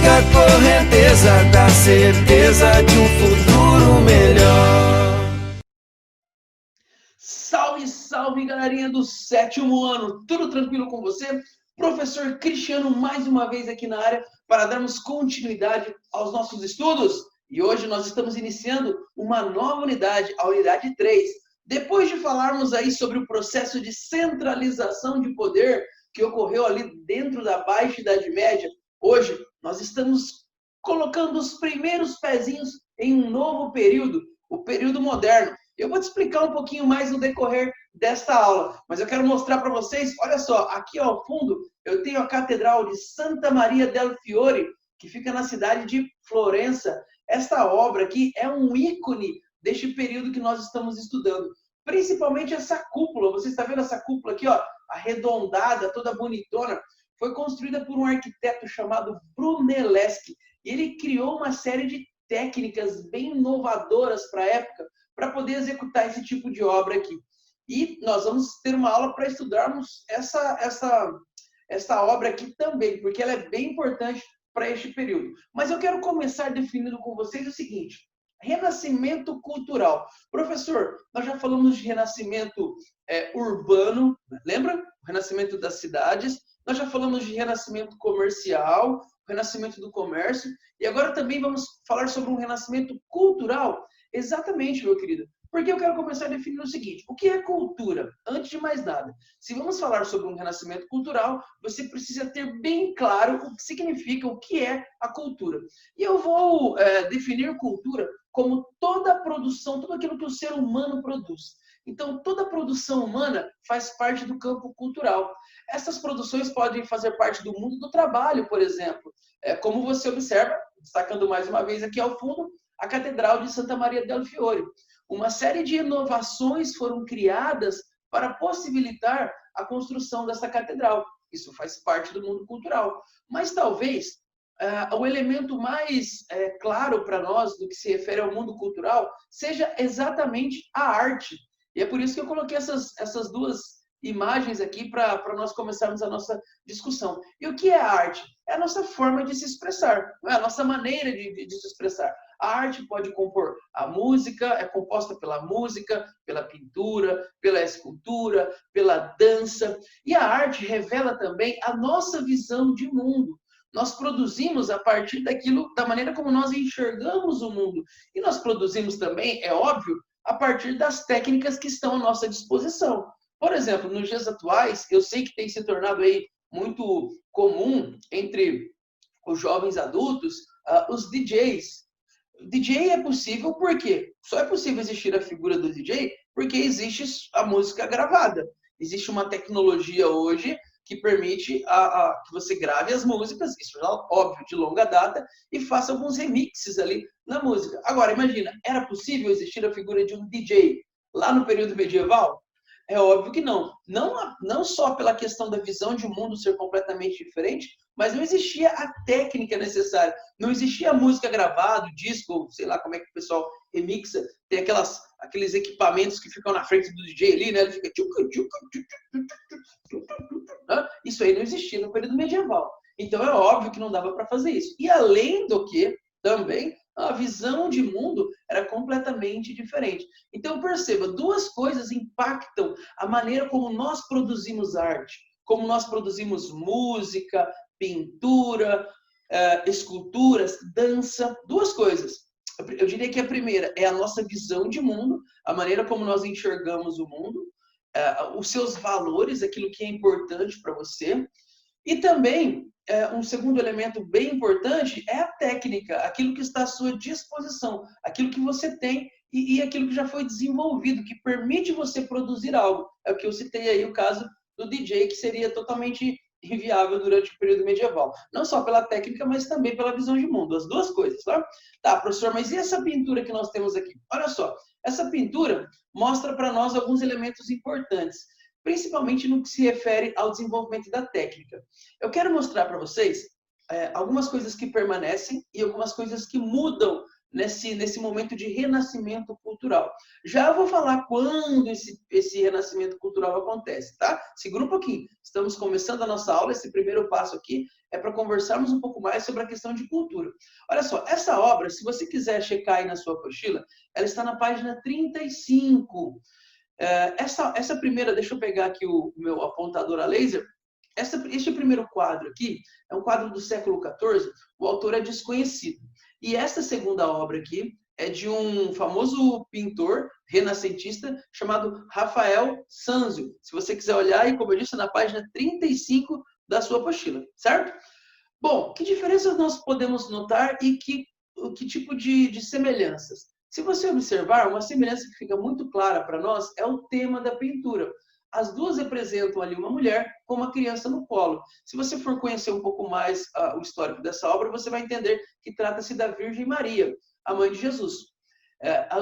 a correnteza da certeza de um futuro melhor. Salve, salve, galerinha do 7º ano! Tudo tranquilo com você? Professor Cristiano mais uma vez aqui na área para darmos continuidade aos nossos estudos. E hoje nós estamos iniciando uma nova unidade, a unidade 3. Depois de falarmos aí sobre o processo de centralização de poder que ocorreu ali dentro da Baixa Idade Média, hoje nós estamos colocando os primeiros pezinhos em um novo período, o período moderno. Eu vou te explicar um pouquinho mais no decorrer desta aula, mas eu quero mostrar para vocês, olha só, aqui ao fundo eu tenho a Catedral de Santa Maria del Fiore, que fica na cidade de Florença. Esta obra aqui é um ícone deste período que nós estamos estudando, principalmente essa cúpula. Você está vendo essa cúpula aqui, ó, arredondada, toda bonitona? Foi construída por um arquiteto chamado Brunelleschi, e ele criou uma série de técnicas bem inovadoras para a época, para poder executar esse tipo de obra aqui. E nós vamos ter uma aula para estudarmos essa obra aqui também, porque ela é bem importante para este período. Mas eu quero começar definindo com vocês o seguinte: renascimento cultural. Professor, nós já falamos de renascimento urbano, lembra? O renascimento das cidades. Nós já falamos de renascimento comercial, o renascimento do comércio, e agora também vamos falar sobre um renascimento cultural. Exatamente, meu querido. Porque eu quero começar definindo o seguinte: o que é cultura? Antes de mais nada, se vamos falar sobre um renascimento cultural, você precisa ter bem claro o que significa, o que é a cultura. E eu vou definir cultura como toda a produção, tudo aquilo que o ser humano produz. Então, toda produção humana faz parte do campo cultural. Essas produções podem fazer parte do mundo do trabalho, por exemplo. Como você observa, destacando mais uma vez aqui ao fundo, a Catedral de Santa Maria del Fiore. Uma série de inovações foram criadas para possibilitar a construção dessa catedral. Isso faz parte do mundo cultural. Mas talvez o elemento mais claro para nós do que se refere ao mundo cultural seja exatamente a arte. E é por isso que eu coloquei essas duas imagens aqui para nós começarmos a nossa discussão. E o que é a arte? É a nossa forma de se expressar, não é? A nossa maneira de se expressar. A arte pode compor a música, é composta pela música, pela pintura, pela escultura, pela dança. E a arte revela também a nossa visão de mundo. Nós produzimos a partir da maneira como nós enxergamos o mundo. E nós produzimos também, é óbvio, a partir das técnicas que estão à nossa disposição. Por exemplo, nos dias atuais, eu sei que tem se tornado aí muito comum entre os jovens adultos, os DJs. O DJ é possível por quê? Só é possível existir a figura do DJ porque existe a música gravada. Existe uma tecnologia hoje que permite que você grave as músicas, isso é óbvio, de longa data, e faça alguns remixes ali na música. Agora, imagina, era possível existir a figura de um DJ lá no período medieval? É óbvio que não. Não só pela questão da visão de mundo ser completamente diferente, mas não existia a técnica necessária. Não existia a música gravada, o disco, sei lá como é que o pessoal remixa. Tem aqueles equipamentos que ficam na frente do DJ ali, né? Ele fica... Isso aí não existia no período medieval. Então é óbvio que não dava para fazer isso. E além do que, também, a visão de mundo era completamente diferente. Então, perceba, duas coisas impactam a maneira como nós produzimos arte, como nós produzimos música, pintura, esculturas, dança. Duas coisas. Eu diria que a primeira é a nossa visão de mundo, a maneira como nós enxergamos o mundo, os seus valores, aquilo que é importante para você. E também, um segundo elemento bem importante é a técnica, aquilo que está à sua disposição, aquilo que você tem e aquilo que já foi desenvolvido, que permite você produzir algo. É o que eu citei aí, o caso do DJ, que seria totalmente inviável durante o período medieval. Não só pela técnica, mas também pela visão de mundo, as duas coisas, tá? Tá, professor, mas e essa pintura que nós temos aqui? Olha só, essa pintura mostra para nós alguns elementos importantes, principalmente no que se refere ao desenvolvimento da técnica. Eu quero mostrar para vocês algumas coisas que permanecem e algumas coisas que mudam nesse momento de renascimento cultural. Já eu vou falar quando esse renascimento cultural acontece, tá? Segura um pouquinho. Estamos começando a nossa aula, esse primeiro passo aqui é para conversarmos um pouco mais sobre a questão de cultura. Olha só, essa obra, se você quiser checar aí na sua apostila, ela está na página 35. Essa primeira, deixa eu pegar aqui o meu apontador a laser. Este primeiro quadro aqui é um quadro do século XIV, o autor é desconhecido. E esta segunda obra aqui é de um famoso pintor renascentista chamado Rafael Sanzio. Se você quiser olhar, e como eu disse, na página 35 da sua apostila, certo? Bom, que diferenças nós podemos notar e que tipo de semelhanças? Se você observar, uma semelhança que fica muito clara para nós é o tema da pintura. As duas representam ali uma mulher com uma criança no colo. Se você for conhecer um pouco mais o histórico dessa obra, você vai entender que trata-se da Virgem Maria, a mãe de Jesus.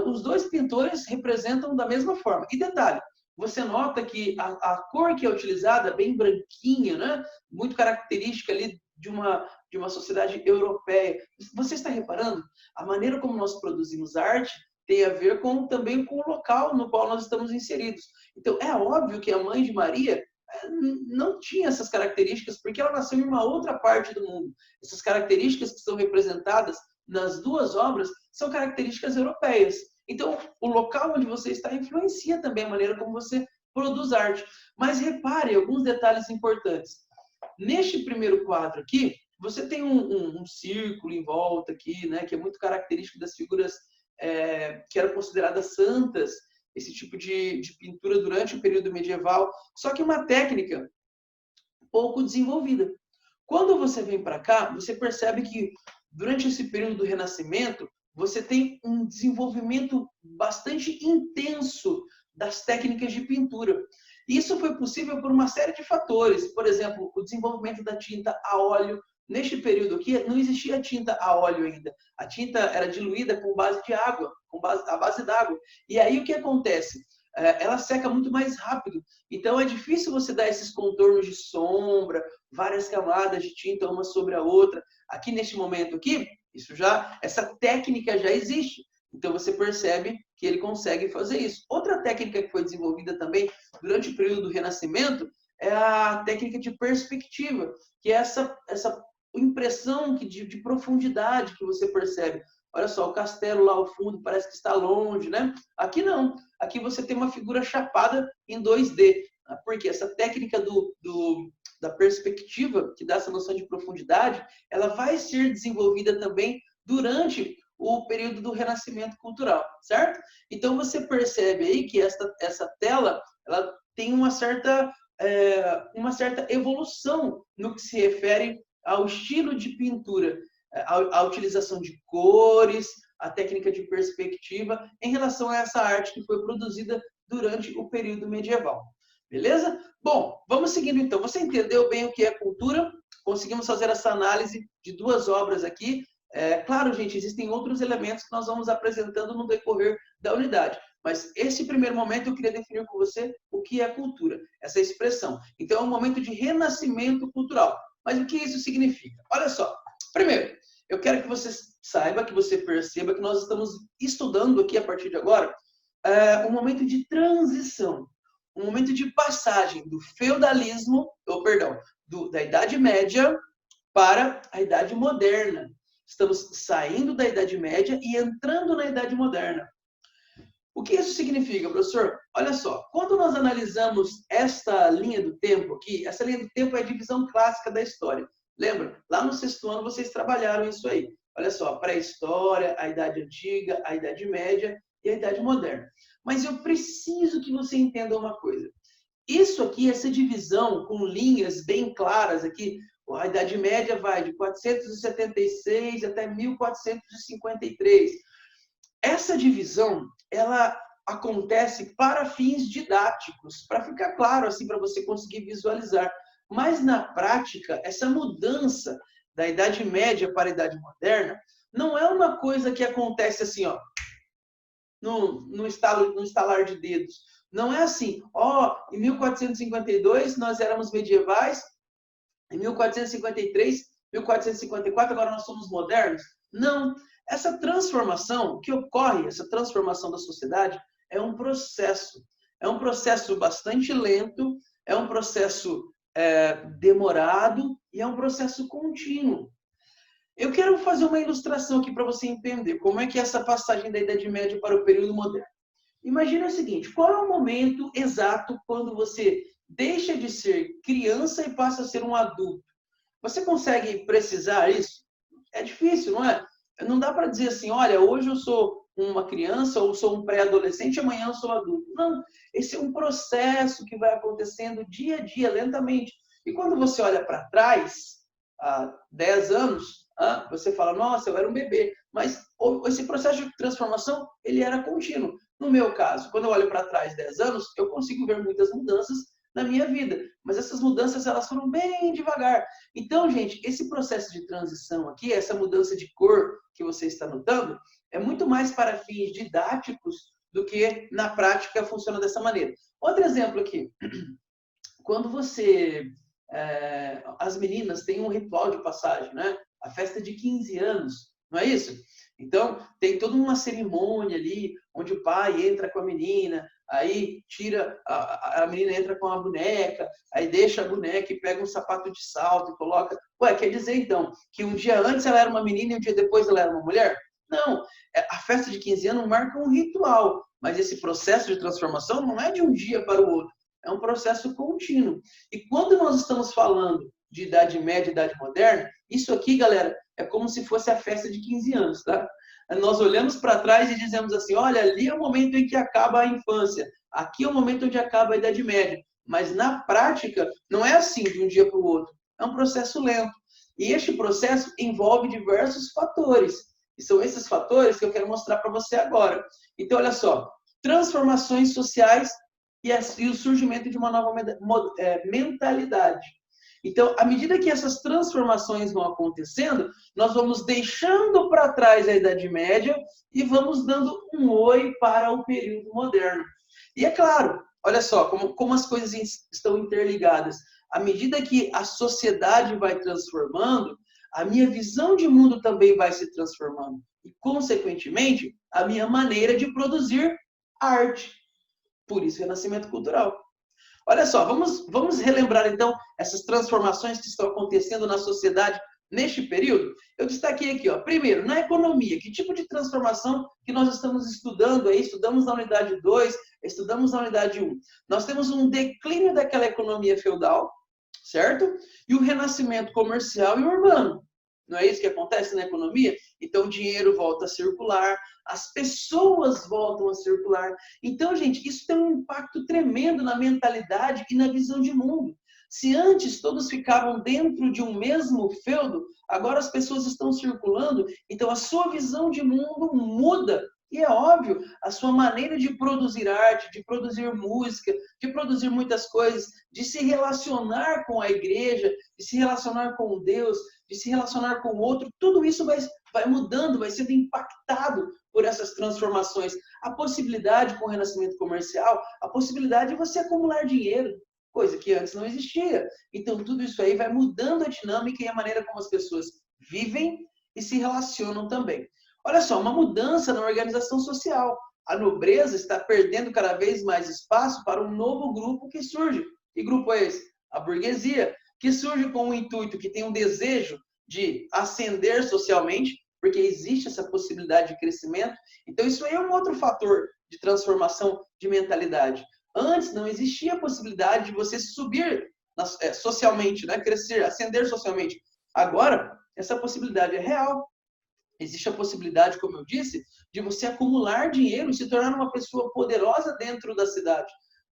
Os dois pintores representam da mesma forma. E detalhe, você nota que a cor que é utilizada é bem branquinha, né? Muito característica ali de uma sociedade europeia. Você está reparando? A maneira como nós produzimos arte tem a ver também com o local no qual nós estamos inseridos. Então, é óbvio que a mãe de Maria não tinha essas características, porque ela nasceu em uma outra parte do mundo. Essas características que são representadas nas duas obras são características europeias. Então, o local onde você está influencia também a maneira como você produz arte. Mas repare alguns detalhes importantes. Neste primeiro quadro aqui, você tem um círculo em volta aqui, né, que é muito característico das figuras que eram consideradas santas, esse tipo de pintura durante o período medieval, só que uma técnica pouco desenvolvida. Quando você vem para cá, você percebe que durante esse período do Renascimento, você tem um desenvolvimento bastante intenso das técnicas de pintura. Isso foi possível por uma série de fatores. Por exemplo, o desenvolvimento da tinta a óleo. Neste período aqui, não existia tinta a óleo ainda. A tinta era diluída com base de água, à base d'água. E aí o que acontece? Ela seca muito mais rápido. Então é difícil você dar esses contornos de sombra, várias camadas de tinta uma sobre a outra. Aqui neste momento aqui, essa técnica já existe. Então você percebe que ele consegue fazer isso. Outra técnica que foi desenvolvida também durante o período do Renascimento é a técnica de perspectiva, que é essa impressão de profundidade que você percebe. Olha só, o castelo lá ao fundo parece que está longe, né? Aqui não. Aqui você tem uma figura chapada em 2D. Porque essa técnica da perspectiva, que dá essa noção de profundidade, ela vai ser desenvolvida também durante o período do Renascimento cultural, certo? Então você percebe aí que essa tela ela tem uma certa evolução no que se refere ao estilo de pintura, a utilização de cores, a técnica de perspectiva em relação a essa arte que foi produzida durante o período medieval. Beleza? Bom, vamos seguindo então. Você entendeu bem o que é cultura? Conseguimos fazer essa análise de duas obras aqui. Claro, gente, existem outros elementos que nós vamos apresentando no decorrer da unidade. Mas esse primeiro momento eu queria definir com você o que é cultura, essa expressão. Então é um momento de renascimento cultural. Mas o que isso significa? Olha só. Primeiro, eu quero que você saiba, que você perceba que nós estamos estudando aqui a partir de agora um momento de transição, um momento de passagem do feudalismo, da Idade Média para a Idade Moderna. Estamos saindo da Idade Média e entrando na Idade Moderna. O que isso significa, professor? Olha só, quando nós analisamos esta linha do tempo aqui, essa linha do tempo é a divisão clássica da história. Lembra? Lá no 6º ano vocês trabalharam isso aí. Olha só, pré-história, a Idade Antiga, a Idade Média e a Idade Moderna. Mas eu preciso que você entenda uma coisa. Isso aqui, essa divisão com linhas bem claras aqui, a Idade Média vai de 476 até 1453. Essa divisão, ela acontece para fins didáticos, para ficar claro assim para você conseguir visualizar. Mas na prática, essa mudança da Idade Média para a Idade Moderna não é uma coisa que acontece assim, ó, no estalar de dedos. Não é assim, em 1452 nós éramos medievais, em 1453, 1454 agora nós somos modernos. Não. Essa transformação que ocorre, essa transformação da sociedade, é um processo. É um processo bastante lento, é um processo demorado e é um processo contínuo. Eu quero fazer uma ilustração aqui para você entender como é que é essa passagem da Idade Média para o período moderno. Imagina o seguinte, qual é o momento exato quando você deixa de ser criança e passa a ser um adulto? Você consegue precisar isso? É difícil, não é? Não dá para dizer assim, olha, hoje eu sou uma criança ou sou um pré-adolescente, amanhã eu sou adulto. Não, esse é um processo que vai acontecendo dia a dia, lentamente. E quando você olha para trás, há 10 anos, você fala, nossa, eu era um bebê. Mas esse processo de transformação, ele era contínuo. No meu caso, quando eu olho para trás 10 anos, eu consigo ver muitas mudanças na minha vida. Mas essas mudanças, elas foram bem devagar. Então, gente, esse processo de transição aqui, essa mudança de cor que você está notando, é muito mais para fins didáticos do que na prática funciona dessa maneira. Outro exemplo aqui. Quando você... as meninas têm um ritual de passagem, né? A festa de 15 anos, não é isso? Então, tem toda uma cerimônia ali, onde o pai entra com a menina, aí tira, a menina entra com a boneca, aí deixa a boneca e pega um sapato de salto e coloca... Ué, quer dizer então, que um dia antes ela era uma menina e um dia depois ela era uma mulher? Não, a festa de 15 anos marca um ritual, mas esse processo de transformação não é de um dia para o outro, é um processo contínuo. E quando nós estamos falando de Idade Média e Idade Moderna, isso aqui, galera, é como se fosse a festa de 15 anos, tá? Nós olhamos para trás e dizemos assim, olha, ali é o momento em que acaba a infância, aqui é o momento onde acaba a Idade Média. Mas na prática, não é assim de um dia para o outro, é um processo lento. E este processo envolve diversos fatores. E são esses fatores que eu quero mostrar para você agora. Então, olha só, transformações sociais e o surgimento de uma nova mentalidade. Então, à medida que essas transformações vão acontecendo, nós vamos deixando para trás a Idade Média e vamos dando um oi para o período moderno. E é claro, olha só como as coisas estão interligadas. À medida que a sociedade vai transformando, a minha visão de mundo também vai se transformando. E, consequentemente, a minha maneira de produzir arte. Por isso, renascimento cultural. Olha só, vamos relembrar então essas transformações que estão acontecendo na sociedade neste período. Eu destaquei aqui, ó, primeiro, na economia, que tipo de transformação que nós estamos estudando aí? Estudamos na unidade 2, estudamos na unidade 1. Nós temos um declínio daquela economia feudal, certo? E o renascimento comercial e urbano. Não é isso que acontece na economia? Então, o dinheiro volta a circular, as pessoas voltam a circular. Então, gente, isso tem um impacto tremendo na mentalidade e na visão de mundo. Se antes todos ficavam dentro de um mesmo feudo, agora as pessoas estão circulando, então a sua visão de mundo muda. E é óbvio, a sua maneira de produzir arte, de produzir música, de produzir muitas coisas, de se relacionar com a igreja, de se relacionar com Deus, de se relacionar com o outro, tudo isso vai mudando, vai sendo impactado por essas transformações. A possibilidade com o renascimento comercial, a possibilidade de você acumular dinheiro, coisa que antes não existia. Então, tudo isso aí vai mudando a dinâmica e a maneira como as pessoas vivem e se relacionam também. Olha só, uma mudança na organização social. A nobreza está perdendo cada vez mais espaço para um novo grupo que surge. Que grupo é esse? A burguesia, que surge com o intuito, que tem um desejo de ascender socialmente, porque existe essa possibilidade de crescimento. Então, isso aí é um outro fator de transformação de mentalidade. Antes não existia a possibilidade de você subir socialmente, né? Crescer, ascender socialmente. Agora, essa possibilidade é real. Existe a possibilidade, como eu disse, de você acumular dinheiro e se tornar uma pessoa poderosa dentro da cidade.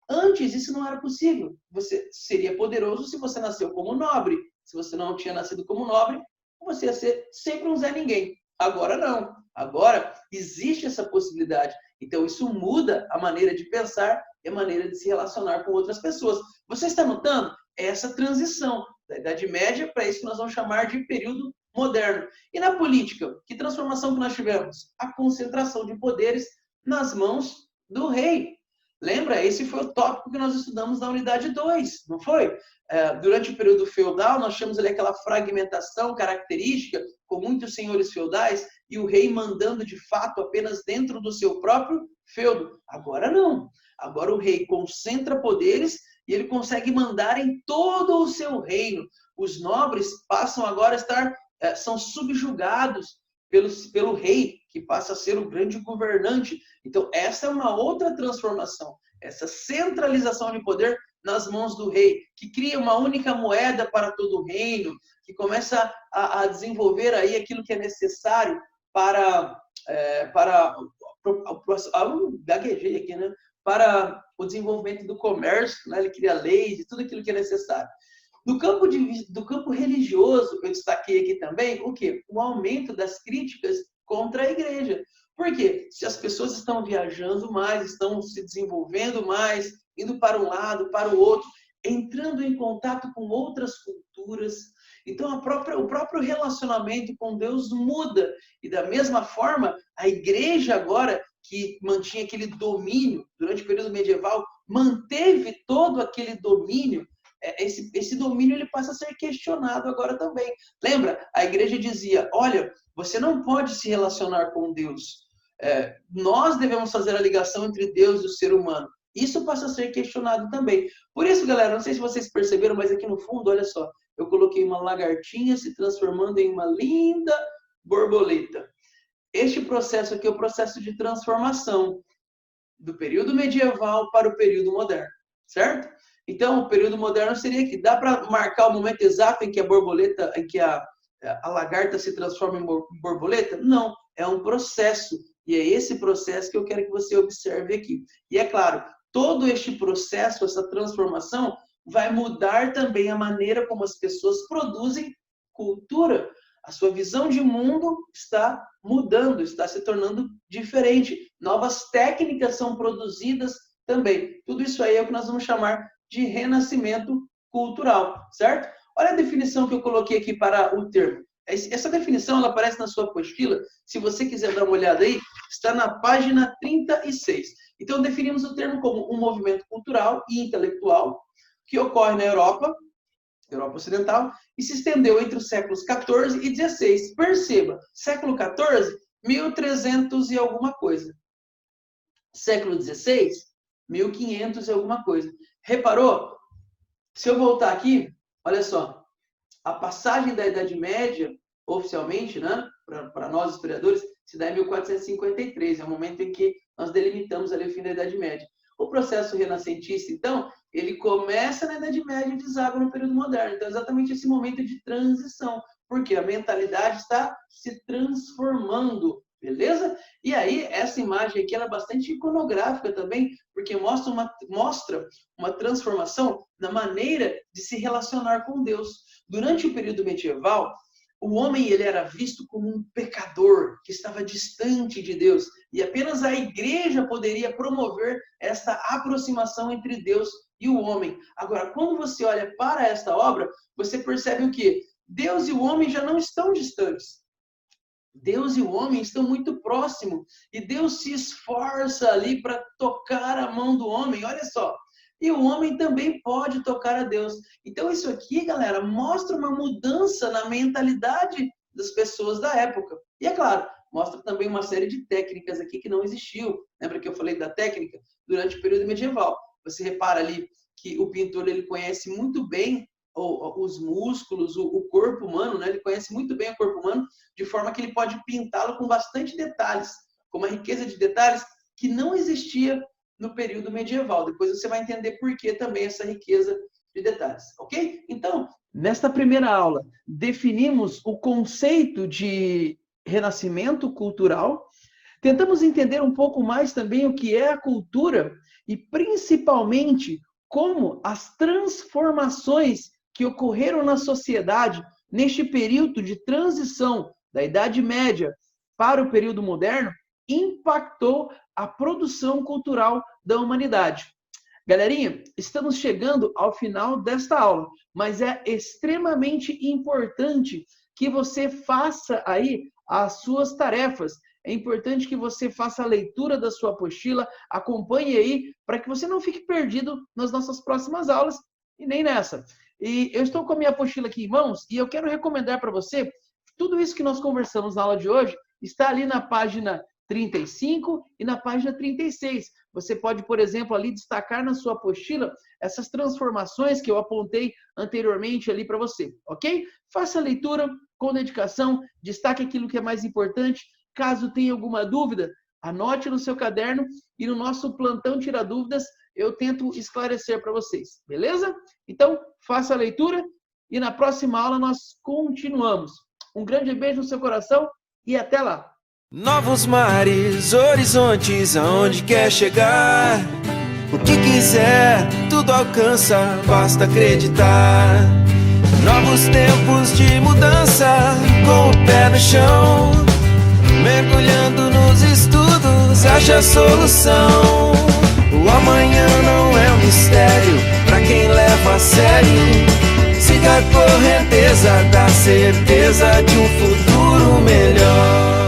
Antes, isso não era possível. Você seria poderoso se você nasceu como nobre. Se você não tinha nascido como nobre, você ia ser sempre um Zé Ninguém. Agora não. Agora existe essa possibilidade. Então, isso muda a maneira de pensar e a maneira de se relacionar com outras pessoas. Você está notando? Essa transição da Idade Média para isso que nós vamos chamar de período moderno. E na política, que transformação que nós tivemos? A concentração de poderes nas mãos do rei. Lembra? Esse foi o tópico que nós estudamos na unidade 2, não foi? Durante o período feudal, nós tínhamos ali aquela fragmentação característica, com muitos senhores feudais, e o rei mandando de fato apenas dentro do seu próprio feudo. Agora não. Agora o rei concentra poderes e ele consegue mandar em todo o seu reino. Os nobres passam agora a estar, são subjugados pelo rei, que passa a ser o grande governante. Então, essa é uma outra transformação. Essa centralização de poder nas mãos do rei, que cria uma única moeda para todo o reino, que começa a desenvolver aí aquilo que é necessário para gaguejei aqui, né? Para o desenvolvimento do comércio, né? Ele cria leis e tudo aquilo que é necessário. Do campo religioso, eu destaquei aqui também o quê? O aumento das críticas contra a igreja. Por quê? Se as pessoas estão viajando mais, estão se desenvolvendo mais, indo para um lado, para o outro, entrando em contato com outras culturas, então o próprio relacionamento com Deus muda. E da mesma forma, a igreja agora, que mantinha aquele domínio durante o período medieval, manteve todo aquele domínio. Esse domínio ele passa a ser questionado agora também. Lembra? A igreja dizia, olha, você não pode se relacionar com Deus. Nós devemos fazer a ligação entre Deus e o ser humano. Isso passa a ser questionado também. Por isso, galera, não sei se vocês perceberam, mas aqui no fundo, olha só, eu coloquei uma lagartinha se transformando em uma linda borboleta. Este processo aqui é o processo de transformação do período medieval para o período moderno, certo? Então, o período moderno seria que dá para marcar o momento exato em que a borboleta, em que a lagarta se transforma em borboleta? Não, é um processo. E é esse processo que eu quero que você observe aqui. E é claro, todo este processo, essa transformação, vai mudar também a maneira como as pessoas produzem cultura. A sua visão de mundo está mudando, está se tornando diferente. Novas técnicas são produzidas também. Tudo isso aí é o que nós vamos chamar de renascimento cultural, certo? Olha a definição que eu coloquei aqui para o termo. Essa definição ela aparece na sua apostila. Se você quiser dar uma olhada aí, está na página 36. Então, definimos o termo como um movimento cultural e intelectual que ocorre na Europa Ocidental, e se estendeu entre os séculos 14 e 16. Perceba, século 14, 1300 e alguma coisa. Século 16, 1500 e alguma coisa. Reparou? Se eu voltar aqui, olha só, a passagem da Idade Média, oficialmente, né, para nós historiadores, se dá em 1453, é o momento em que nós delimitamos ali o fim da Idade Média. O processo renascentista, então, ele começa na Idade Média e deságua no período moderno. Então, é exatamente esse momento de transição, porque a mentalidade está se transformando, beleza? E aí, essa imagem aqui ela é bastante iconográfica também, porque mostra uma transformação na maneira de se relacionar com Deus. Durante o período medieval, o homem ele era visto como um pecador que estava distante de Deus e apenas a igreja poderia promover essa aproximação entre Deus e o homem. Agora, quando você olha para esta obra, você percebe o quê? Deus e o homem já não estão distantes. Deus e o homem estão muito próximos e Deus se esforça ali para tocar a mão do homem. Olha só. E o homem também pode tocar a Deus. Então, isso aqui, galera, mostra uma mudança na mentalidade das pessoas da época. E, é claro, mostra também uma série de técnicas aqui que não existiu. Lembra que eu falei da técnica? Durante o período medieval. Você repara ali que o pintor ele conhece muito bem os músculos, o corpo humano, né? Ele conhece muito bem o corpo humano, de forma que ele pode pintá-lo com bastante detalhes, com uma riqueza de detalhes que não existia no período medieval. Depois você vai entender por que também essa riqueza de detalhes, ok? Então, nesta primeira aula, definimos o conceito de renascimento cultural, tentamos entender um pouco mais também o que é a cultura e, principalmente, como as transformações que ocorreram na sociedade neste período de transição da Idade Média para o período moderno impactou a produção cultural da humanidade. Galerinha, estamos chegando ao final desta aula, mas é extremamente importante que você faça aí as suas tarefas. é importante que você faça a leitura da sua apostila, acompanhe aí, para que você não fique perdido nas nossas próximas aulas e nem nessa. E eu estou com a minha apostila aqui em mãos e eu quero recomendar para você, tudo isso que nós conversamos na aula de hoje está ali na página 35 e na página 36. Você pode, por exemplo, ali destacar na sua apostila essas transformações que eu apontei anteriormente ali para você, ok? Faça a leitura com dedicação, destaque aquilo que é mais importante. Caso tenha alguma dúvida, anote no seu caderno e no nosso plantão Tira Dúvidas eu tento esclarecer para vocês, beleza? Então, faça a leitura e na próxima aula nós continuamos. Um grande beijo no seu coração e até lá! Novos mares, horizontes, aonde quer chegar. O que quiser, tudo alcança, basta acreditar. Novos tempos de mudança, com o pé no chão. Mergulhando nos estudos, acha a solução. O amanhã não é um mistério, pra quem leva a sério. Siga a correnteza da certeza de um futuro melhor.